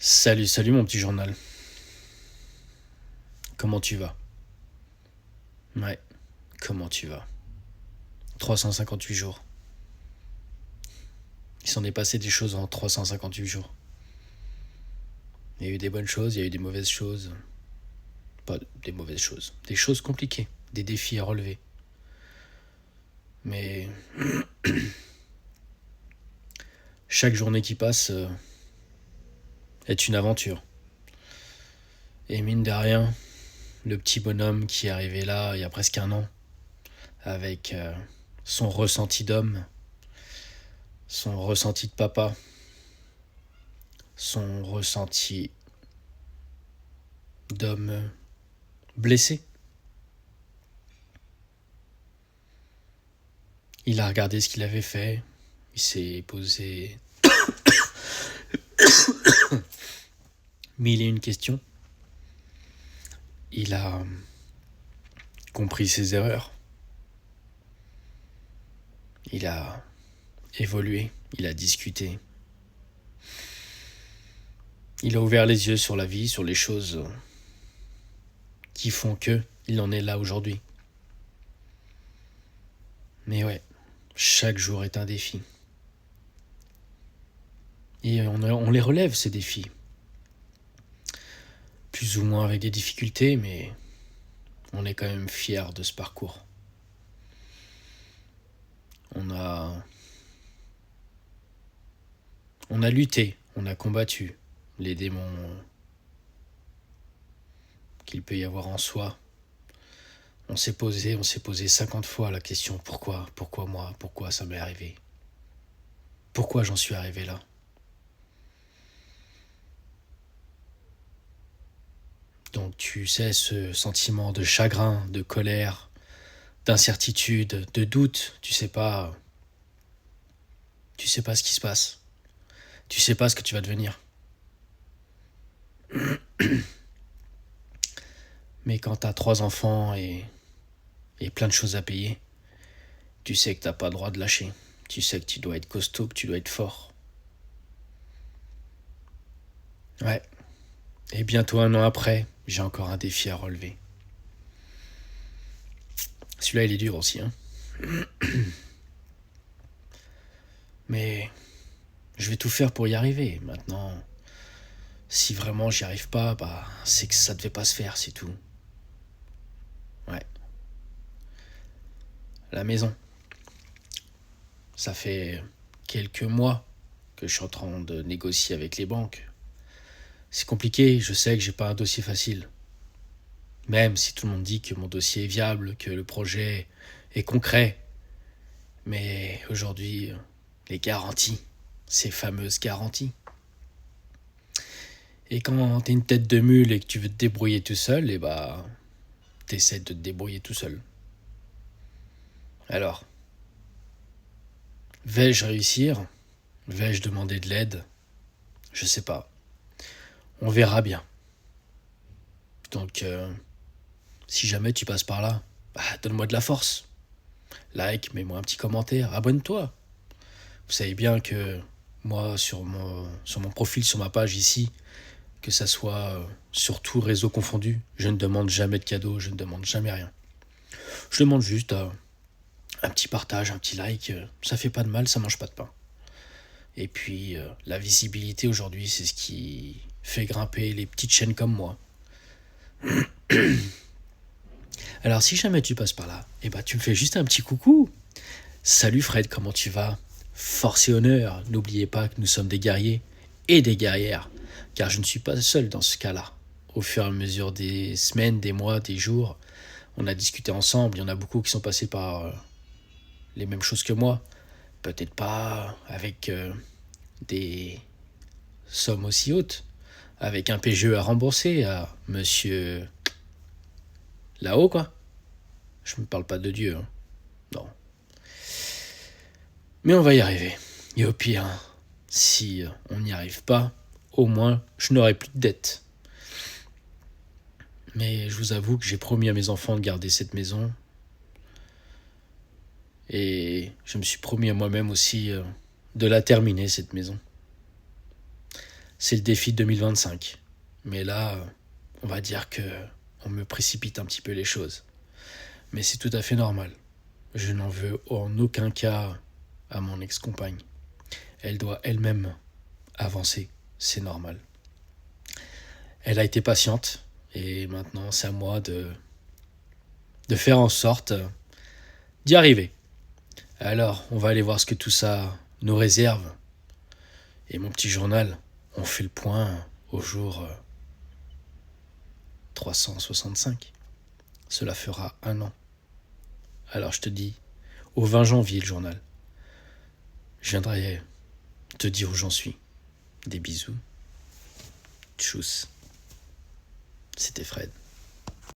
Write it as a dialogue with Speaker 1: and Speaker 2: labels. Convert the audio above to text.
Speaker 1: Salut, salut mon petit journal. Comment tu vas? Ouais, comment tu vas? 358 jours. Il s'en est passé des choses en 358 jours. Il y a eu des bonnes choses, il y a eu des mauvaises choses. Pas des mauvaises choses. Des choses compliquées. Des défis à relever. Mais chaque journée qui passe est une aventure. Et mine de rien, le petit bonhomme qui est arrivé là il y a presque un an, avec son ressenti d'homme, son ressenti de papa, son ressenti d'homme blessé. Il a regardé ce qu'il avait fait, il s'est posé mille et une questions. Il a compris ses erreurs. Il a évolué, il a discuté. Il a ouvert les yeux sur la vie, sur les choses qui font que il en est là aujourd'hui. Mais ouais, chaque jour est un défi. Et on les relève, ces défis. Plus ou moins avec des difficultés, mais on est quand même fiers de ce parcours. On a lutté, on a combattu les démons qu'il peut y avoir en soi. On s'est posé 50 fois la question pourquoi moi, pourquoi ça m'est arrivé, pourquoi j'en suis arrivé là. Donc tu sais, ce sentiment de chagrin, de colère, d'incertitude, de doute, tu sais pas ce qui se passe, tu sais pas ce que tu vas devenir. Mais quand t'as 3 enfants et plein de choses à payer, tu sais que t'as pas le droit de lâcher. Tu sais que tu dois être costaud, que tu dois être fort. Ouais. Et bientôt un an après, j'ai encore un défi à relever. Celui-là, il est dur aussi, hein. Mais je vais tout faire pour y arriver. Maintenant, si vraiment j'y arrive pas, bah c'est que ça devait pas se faire, c'est tout. Ouais. La maison. Ça fait quelques mois que je suis en train de négocier avec les banques. C'est compliqué, je sais que j'ai pas un dossier facile. Même si tout le monde dit que mon dossier est viable, que le projet est concret. Mais aujourd'hui, les garanties, ces fameuses garanties. Et quand t'es une tête de mule et que tu veux te débrouiller tout seul, et bah t'essaies de te débrouiller tout seul. Alors, vais-je réussir? Vais-je demander de l'aide? Je sais pas. On verra bien. Donc, si jamais tu passes par là, bah, donne-moi de la force. Like, mets-moi un petit commentaire, abonne-toi. Vous savez bien que moi, sur mon profil, sur ma page ici, que ça soit sur tout réseau confondu, je ne demande jamais de cadeaux, je ne demande jamais rien. Je demande juste un petit partage, un petit like, ça fait pas de mal, ça mange pas de pain. Et puis, la visibilité aujourd'hui, c'est ce qui fait grimper les petites chaînes comme moi. Alors, si jamais tu passes par là, eh ben, tu me fais juste un petit coucou. Salut Fred, comment tu vas? Force et honneur, n'oubliez pas que nous sommes des guerriers et des guerrières, car je ne suis pas seul dans ce cas-là. Au fur et à mesure des semaines, des mois, des jours, on a discuté ensemble, il y en a beaucoup qui sont passés par les mêmes choses que moi. Peut-être pas avec des sommes aussi hautes, avec un PGE à rembourser à monsieur là-haut, quoi. Je me parle pas de Dieu, hein. Non. Mais on va y arriver. Et au pire, si on n'y arrive pas, au moins je n'aurai plus de dettes. Mais je vous avoue que j'ai promis à mes enfants de garder cette maison. Et je me suis promis à moi-même aussi de la terminer, cette maison. c'est le défi de 2025. Mais là, on va dire que on me précipite un petit peu les choses. Mais c'est tout à fait normal. Je n'en veux en aucun cas à mon ex-compagne. Elle doit elle-même avancer, c'est normal. Elle a été patiente et maintenant c'est à moi de faire en sorte d'y arriver. Alors, on va aller voir ce que tout ça nous réserve. Et mon petit journal, on fait le point au jour 365. Cela fera 1 an. Alors je te dis, au 20 janvier le journal, je viendrai te dire où j'en suis. Des bisous. Tchuss. C'était Fred.